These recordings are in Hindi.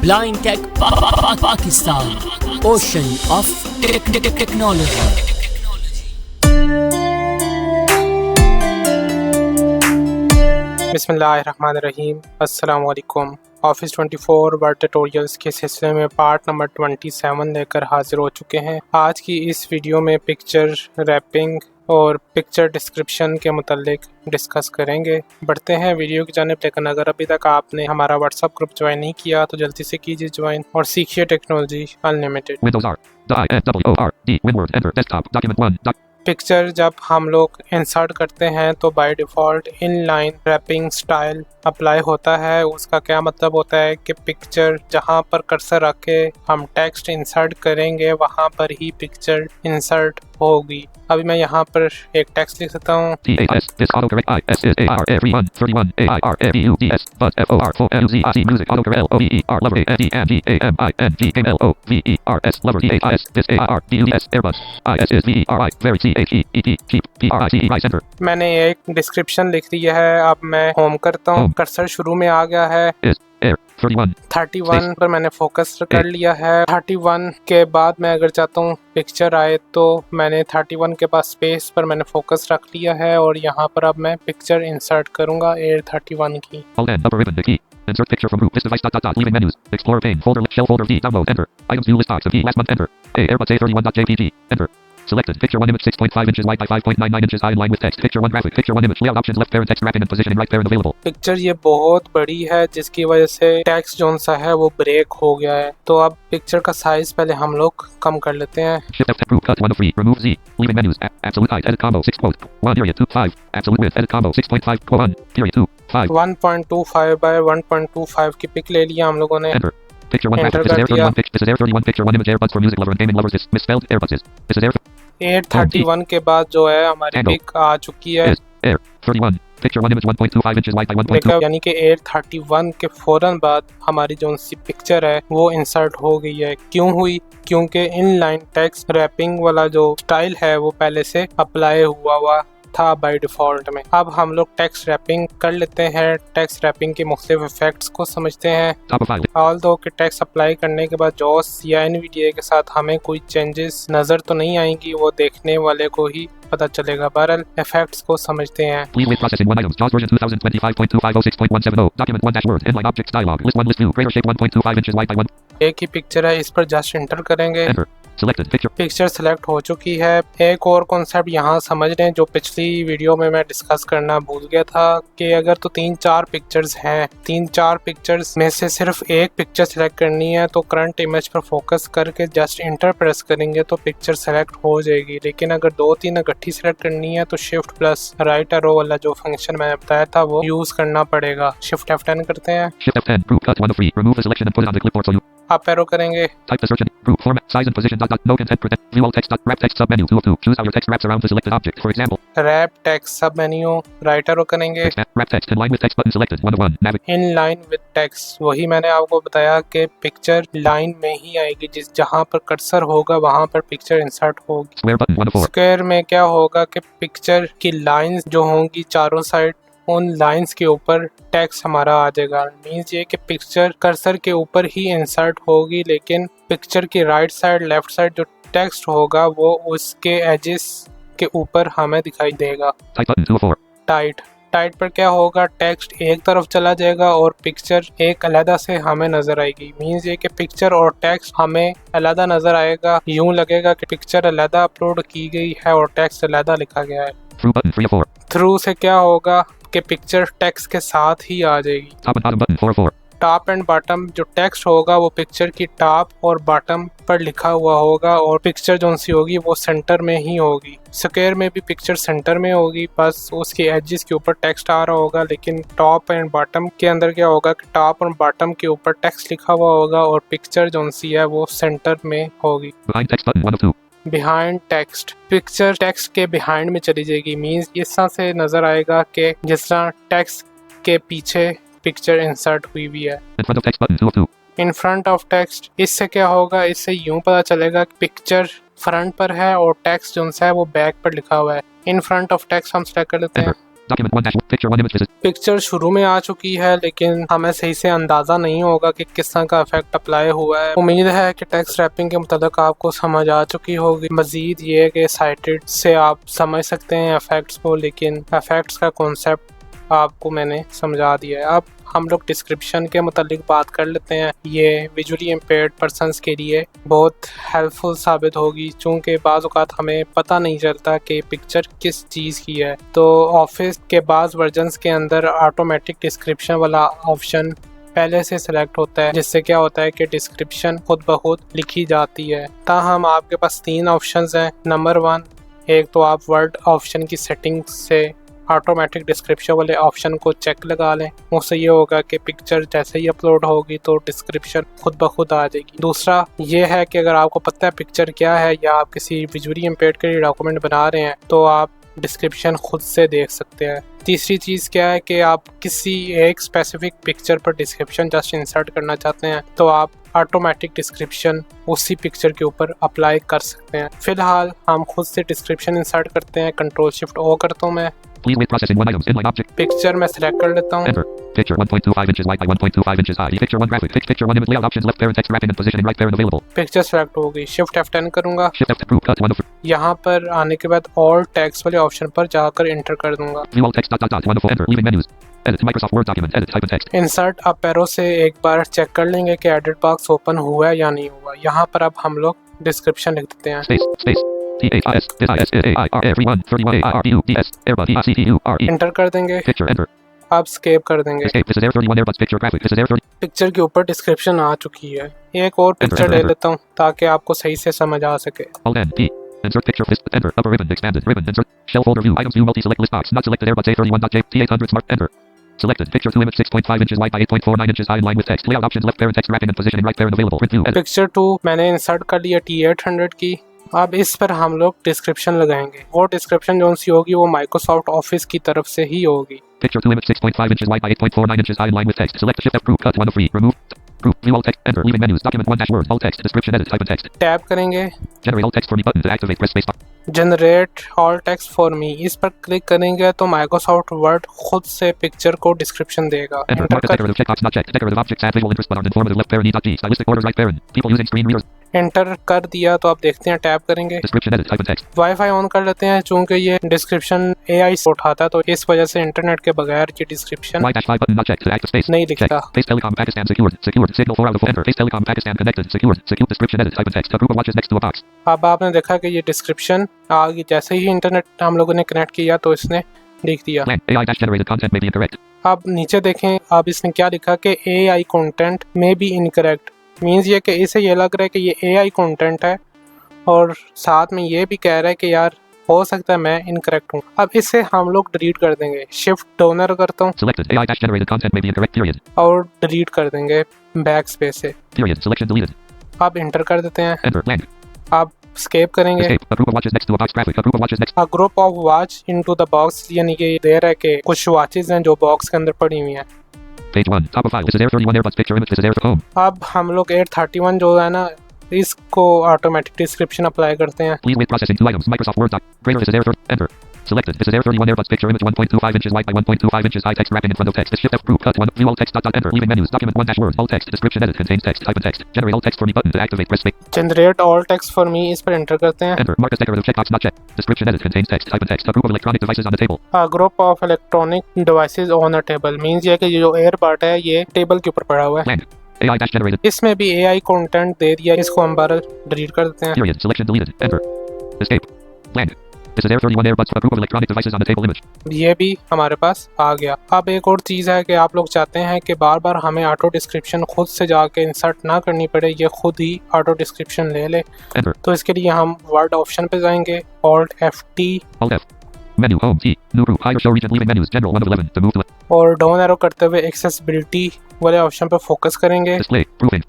Blind Tech Pakistan, Ocean of Technology. बिस्मिल्लाहिर्रहमानिर्रहीम। अस्सलाम वालेकुम। ऑफिस 24 वर्ड ट्यूटोरियल्स के सिलसिले में पार्ट नंबर 27 लेकर हाजिर हो चुके हैं। आज की इस वीडियो में पिक्चर रैपिंग और पिक्चर डिस्क्रिप्शन के मुतालिक डिस्कस करेंगे। बढ़ते हैं वीडियो की जानिब, लेकिन अगर अभी तक आपने हमारा व्हाट्सएप ग्रुप ज्वाइन नहीं किया तो जल्दी से कीजिए ज्वाइन और सीखिए टेक्नोलॉजी अनलिमिटेड। पिक्चर जब हम लोग इंसर्ट करते हैं तो by default inline wrapping style apply होता है। उसका क्या मतलब होता है कि पिक्चर जहां पर कर्सर रख के हम टेक्स्ट इंसर्ट करेंगे वहां पर ही पिक्चर इंसर्ट होगी। अभी मैं यहाँ पर एक टेक्स्ट लिख सकता हूँ। मैंने एक डिस्क्रिप्शन लिख दिया है। अब मैं होम करता हूँ। कर्सर शुरू में आ गया है। 31 पर मैंने फोकस कर लिया है। 31 के बाद मैं अगर चाहता हूँ पिक्चर आए तो मैंने 31 के पास स्पेस पर मैंने फोकस रख लिया है और यहाँ पर अब मैं पिक्चर इंसर्ट करूँगा Air 31 की। Insert picture from group. List device. Leaving menus. Explorer pane. Folder. Shell folder. V. Download. Enter. Items view list box of V. Last month. Enter. Airbuds A31.jpg. Enter. Selected. Picture 1 image 6.5 inches wide by 5.99 inches high in line with text. Picture 1 graphic. Picture 1 image. Layout options. Left parent text wrapping and positioning. Right parent available. Picture ये बहुत बड़ी है जिसकी वजह से टेक्स्ट जोन सा है वो ब्रेक हो गया है। तो अब पिक्चर का साइज पहले हम लोग कम कर लेते हैं। Shift F group cut 1 of 3. Remove Z. Leaving menus. Absolute height. Edit combo 6 quote 1 area 2 5. Absolute width. Edit combo 6.5 quote 1 period 2 5. 1.25 by 1.25 की पिक ले लिया हम लोगों ने। Enter. Picture 1 graphic. This is Air 31 picture. This is Air 31 picture 1 image earbuds for music lover and gaming lovers. This misspelled earbuds is. This is Air 31 के बाद जो है हमारी पिक आ चुकी है। Air 31 picture 1 image 1.25 inches wide by 1.2. यानी कि Air 31 के फौरन बाद हमारी जो सी पिक्चर है वो इंसर्ट हो गई है। क्यों हुई? क्योंकि इनलाइन टेक्स्ट रैपिंग वाला जो स्टाइल है वो पहले से अप्लाई हुआ था बाय डिफ़ॉल्ट में। अब हम लोग टेक्स्ट रैपिंग कर लेते हैं। टेक्स्ट रैपिंग के मुख्तलिफ इफेक्ट्स को समझते हैं। ऑल्दो कि टेक्स्ट अप्लाई करने के बाद JAWS या NVDA के साथ हमें कोई चेंजेस नज़र तो नहीं आएंगी, वो देखने वाले को ही पता चलेगा। बहरहाल इफेक्ट्स को समझते हैं। एक ही पिक्चर है, इस पर जस्ट इंटर करेंगे। पिक्चर सेलेक्ट हो चुकी है। एक और कॉन्सेप्ट यहाँ समझ लें जो पिछली वीडियो में मैं डिस्कस करना भूल गया था कि अगर तो 3-4 पिक्चर्स हैं, 3-4 पिक्चर्स में से सिर्फ एक पिक्चर सेलेक्ट करनी है तो करंट इमेज पर फोकस करके जस्ट इंटर प्रेस करेंगे तो पिक्चर सेलेक्ट हो जाएगी। लेकिन अगर 2-3 इकट्ठी सेलेक्ट करनी है तो शिफ्ट प्लस राइट एरो वाला जो फंक्शन मैंने बताया था वो यूज करना पड़ेगा। शिफ्ट F10 करते हैं। अप एरो करेंगे। Type the search and group format size and position no content protect view all text wrap text sub menu 2 of 2. Choose how your text wraps around the selected object. For example, wrap text sub menu right arrow करेंगे। wrap text in line with text button selected 1 of 1. Navigate in line with text वही मैंने आपको बताया कि पिक्चर लाइन में ही आएगी, जिस जहां पर कर्सर होगा वहां पर पिक्चर इंसर्ट होगी। square button 1 of 4. स्क्वायर में क्या होगा कि पिक्चर की लाइंस जो होंगी चारों साइड, उन लाइंस के ऊपर टेक्स्ट हमारा आ जाएगा। मींस ये कि पिक्चर कर्सर के ऊपर ही इंसर्ट होगी, लेकिन पिक्चर की राइट साइड लेफ्ट साइड जो टेक्स्ट होगा वो उसके एजेस के ऊपर हमें दिखाई देगा। टाइट पर क्या होगा, टेक्स्ट एक तरफ चला जाएगा और पिक्चर एक अलग से हमें नजर आएगी। मींस ये कि पिक्चर और टेक्स्ट हमें अलग नजर आएगा। यूं लगेगा कि पिक्चर अलग अपलोड की गई है और टेक्स्ट अलग लिखा गया है। थ्रू से क्या होगा कि पिक्चर टेक्स्ट के साथ ही आ जाएगी। टॉप एंड बॉटम जो टेक्स्ट होगा वो पिक्चर की टॉप और बॉटम पर लिखा हुआ होगा और पिक्चर जो सी होगी वो सेंटर में ही होगी। स्क्वायर में भी पिक्चर सेंटर में होगी, बस उसके एजेस के ऊपर टेक्स्ट आ रहा होगा। लेकिन टॉप एंड बॉटम के अंदर क्या होगा कि टॉप और बॉटम के ऊपर टेक्स्ट लिखा हुआ होगा और पिक्चर जो सी है वो सेंटर में होगी। बिहाइंड टेक्स्ट पिक्चर टेक्स्ट के बिहाइंड में चली जाएगी। मींस इस तरह से नजर आएगा कि जिस तरह टेक्स्ट के पीछे पिक्चर इंसर्ट हुई भी है। इन फ्रंट ऑफ टेक्स्ट इससे क्या होगा, इससे यूं पता चलेगा कि पिक्चर फ्रंट पर है और टेक्स्ट जो है वो बैक पर लिखा हुआ है। इन फ्रंट ऑफ टेक्स्ट हम सेलेक्ट कर लेते हैं। Document 1 dash picture 1 image visit. Picture शुरू में आ चुकी है लेकिन हमें सही से अंदाज़ा नहीं होगा कि किस तरह का इफेक्ट अप्लाई हुआ है। उम्मीद है कि टेक्स्ट रैपिंग के मुताबिक आपको समझ आ चुकी होगी। मजीद ये है कि साइटेड से आप समझ सकते हैं इफेक्ट्स को, लेकिन इफेक्ट्स का कॉन्सेप्ट आपको मैंने समझा दिया है। अब हम लोग डिस्क्रिप्शन के मुतालिक बात कर लेते हैं। ये विजुअली इम्पेयर्ड पर्सनस के लिए बहुत हेल्पफुल साबित होगी, चूँकि बाज़ औक़ात हमें पता नहीं चलता कि पिक्चर किस चीज़ की है। तो ऑफिस के बाज़ वर्जन्स के अंदर ऑटोमेटिक डिस्क्रिप्शन वाला ऑप्शन पहले से सिलेक्ट होता है, जिससे क्या होता है कि डिस्क्रिप्शन खुद ब खुद लिखी जाती है। ताहम आपके पास 3 ऑप्शंस हैं। नंबर 1, एक तो आप वर्ड ऑप्शन की सेटिंग से ऑटोमेटिक डिस्क्रिप्शन वाले ऑप्शन को चेक लगा लें। उससे ये होगा कि पिक्चर जैसे ही अपलोड होगी तो डिस्क्रिप्शन खुद ब खुद आ जाएगी। दूसरा ये है कि अगर आपको पता है पिक्चर क्या है या आप किसी विजुअली इम्पेयर्ड के लिए डॉक्यूमेंट बना रहे हैं तो आप डिस्क्रिप्शन खुद से देख सकते हैं। तीसरी चीज़ क्या है कि आप किसी एक स्पेसिफिक पिक्चर पर डिस्क्रिप्शन जस्ट इंसर्ट करना चाहते हैं तो आप ऑटोमेटिक डिस्क्रिप्शन उसी पिक्चर के ऊपर अप्लाई कर सकते हैं। फिलहाल हम खुद से डिस्क्रिप्शन इंसर्ट करते हैं। Ctrl+Shift+O करता हूँ मैं। Please wait processing 1 items inline object. Picture मैं सिलेक्ट कर लेता हूँ। Enter. Picture 1.25 inches wide by 1.25 inches high. Picture 1 graphic. Picture 1 image layout options left parent text wrapping and positioning right parent available. Picture select हो गई। Shift F10 करूँगा। Shift F group cut 1 of यहाँ पर आने के बाद ऑल टेक्स्ट वाले ऑप्शन पर जाकर इंटर कर दूंगा। view all text dot 1 of enter leaving menus. Edit Microsoft Word document. Edit type and text. Insert up arrow से एक बार चेक कर लेंगे कि एडिट बॉक्स ओपन हुआ है या नहीं हुआ। यहाँ पर अब हम लोग डिस्क्रिप्शन लिख देते हैं। Space. THIS AIR everyone 31 ARBUDS Airbud ECTURE. Inter कर देंगे। Picture enter. अब स्केप कर देंगे। Escape. This is Air 31 Airbuds picture graphic. This is Air 30. Picture के ऊपर डिस्क्रिप्शन आ चुकी है। एक और पिक्चर ले लेता हूँ ताकि आपको सही से समझ आ सके। Alt N P. Insert picture list. Enter. Upper ribbon. Expanded ribbon. Insert. Shell folder view. Items view. Multi-select list box. Not selected. Airbuds A31.j. T800 smart. Enter. Selected. Picture 2 image 6.5 inches wide by 8.49 inches high in line with text. Layout options left parent text wrapping and positioning right parent available. Print view. Edit. Picture 2 मैंने इंसर्ट कर लिया T800 की। अब इस पर हम लोग डिस्क्रिप्शन लगाएंगे। वो डिस्क्रिप्शन जो सी होगी वो माइक्रोसॉफ्ट ऑफिस की तरफ से ही होगी। Picture 2 image 6.5 inches wide by 8.49 inches high in line with text. Select Shift F group cut 1 of 3. Remove group. View all text. Enter. Leaving menus. Document 1 dash word. All text. Description. Edit. Type and text. Tap करेंगे। Generate all text for me button to activate. Press space bar. Generate all text for me, इस पर क्लिक करेंगे तो माइक्रोसॉफ्ट वर्ड खुद से पिक्चर को डिस्क्रिप्शन देगा। Enter. Enter Mark as decorative checkbox not checked. Decorative objects add visual interest but aren't informative left parent E.G. Stylistic orders right parent. People using screen readers. Enter कर दिया तो आप देखते हैं टैप करेंगे। Description. Edit. Type and text. Wifi on कर लेते हैं, चूंकि ये डिस्क्रिप्शन AI से उठाता है तो इस वजह से इंटरनेट के बगैर ये description Y-5 button not checked. To active space. नहीं Check. दिखता। Face Telecom Pakistan secured. Secured. Signal 4 out of 4. Enter. Face Telecom Pakistan connected. Secured. Secure. Description. Edit. Type and text. A group of watches next to a box. अब आपने देखा कि ये डिस्क्रिप्शन आ गई। जैसे ही इंटरनेट हम लोगों ने कनेक्ट किया तो इसने लिख दिया। Blank. AI-generated content may be incorrect. अब नीचे देखें, अब इसने क्या लिखा कि AI कंटेंट में बी इनकरेक्ट। मीन्स ये कि इसे ये लग रहा है कि ये AI कंटेंट है और साथ में ये भी कह रहा है कि यार हो सकता है मैं इनकरेक्ट हूँ। अब इसे हम लोग डिलीट कर देंगे। शिफ्ट डाउन करता हूँ Selected. AI-generated content may be incorrect. Period. और डिलीट कर देंगे बैक स्पेस से। Period. Selection deleted. अब इंटर कर देते हैं। Enter. Blank. अब स्केप करेंगे। Escape. A group of watches next to a box graphic. A group of watches next. A group of watch into the box, यानी कि दे रहा है कि कुछ वॉचेज हैं जो बॉक्स के अंदर पड़ी हुई हैं। Page 1. Top of file. This is Air 31 Airbuds picture image. This is Air home. अब हम लोग 831 जो है ना इसको ऑटोमेटिक डिस्क्रिप्शन अप्लाई करते हैं। Please wait processing 2 items. Microsoft Word doc. Greater. This is Air 30. Enter. Selected. This is Air 31 Airbuds picture image 1.25 inches wide by 1.25 inches high text wrapping in front of text. Shift F group cut 1. View all text dot enter. Leaving menus. Document 1 dash word. All text. Description. Edit. Contains text. Type and text. Generate all text for me button to activate. Press space. Generate all text for me, इस पर एंटर करते हैं। Enter. Mark as decorative checkbox not checked. Description. Edit. Contains text. Type and text. A group of electronic devices on the table. A group of electronic devices on a table, means ये कि ये जो एयरबड है ये टेबल के ऊपर पड़ा हुआ है। Blank. AI-generated. इसमें भी AI कंटेंट दे दिया, इसको हम बार डिलीट कर देते हैं। Period. Selection deleted. Enter. Escape. Blank. This is Air 31 Airbuds. A group of electronic devices on the table image. ये भी हमारे पास आ गया। अब एक और चीज़ है कि आप लोग चाहते हैं कि बार बार हमें ऑटो डिस्क्रिप्शन खुद से जाके इंसर्ट ना करनी पड़े, ये खुद ही ऑटो डिस्क्रिप्शन ले ले। Enter. तो इसके लिए हम वर्ड ऑप्शन पे जाएंगे, Alt F T Alt F. Menu. Home. T. New group. Higher show region. Leaving menus. General 1 of 11. To move to और डाउन एरो करते हुए एक्सेसिबिलिटी वाले ऑप्शन पे फोकस करेंगे। display. Proofing.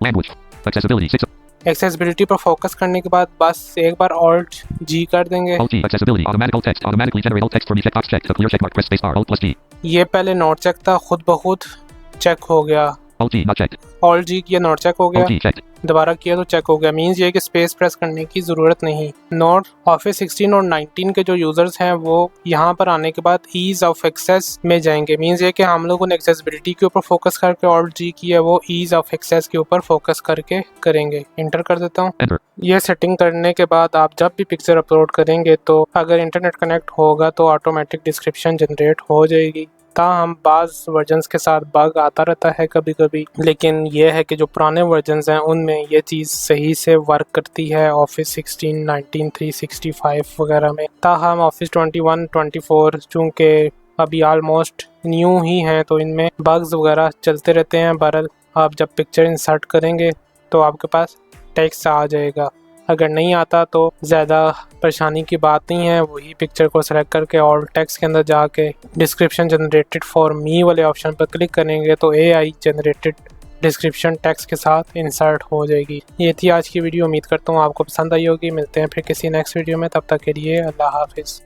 Language. Accessibility. 6. Accessibility पर फोकस करने के बाद बस एक बार Alt G कर देंगे। Alt G. Accessibility. Automatic alt text. Automatically generate alt text for me. Checkbox checked. To clear checkmark. Press space bar. Alt plus G. ये पहले नोट चेक था, खुद ब खुद चेक हो गया। Alt G not checked. Alt G किया नॉट चेक हो गया, Alt G checked. दोबारा किया तो चेक हो गया। मीन्स ये कि स्पेस प्रेस करने की ज़रूरत नहीं। नोट ऑफिस 16 और 19 के जो यूज़र्स हैं वो यहाँ पर आने के बाद ईज़ ऑफ एक्सेस में जाएंगे। मीन्स ये कि हम लोगों ने एक्सेसिबिलिटी के ऊपर फोकस करके ऑल्ट जी किया, वो ईज़ ऑफ एक्सेस के ऊपर फोकस करके करेंगे। इंटर कर देता हूँ। Enter. ये सेटिंग करने के बाद आप जब भी पिक्चर अपलोड करेंगे तो अगर इंटरनेट कनेक्ट होगा तो ऑटोमेटिक डिस्क्रिप्शन जनरेट हो जाएगी। ताहम बाज़ वर्जन्स के साथ बग आता रहता है कभी कभी, लेकिन यह है कि जो पुराने वर्जन्स हैं उनमें यह चीज़ सही से वर्क करती है ऑफिस 16, 19, 365 वगैरह में। ताहम ऑफिस 21, 24 चूँकि अभी आलमोस्ट न्यू ही हैं तो इनमें बग्स वगैरह चलते रहते हैं। बहरहाल आप जब पिक्चर इंसर्ट करेंगे तो आपके पास टेक्स्ट आ जाएगा। अगर नहीं आता तो ज़्यादा परेशानी की बात नहीं है, वही पिक्चर को सेलेक्ट करके और टेक्स्ट के अंदर जाके डिस्क्रिप्शन जनरेटेड फॉर मी वाले ऑप्शन पर क्लिक करेंगे तो AI जनरेटेड डिस्क्रिप्शन टेक्स्ट के साथ इंसर्ट हो जाएगी। ये थी आज की वीडियो, उम्मीद करता हूँ आपको पसंद आई होगी। मिलते हैं फिर किसी नेक्स्ट वीडियो में, तब तक के लिए अल्लाह हाफिज़।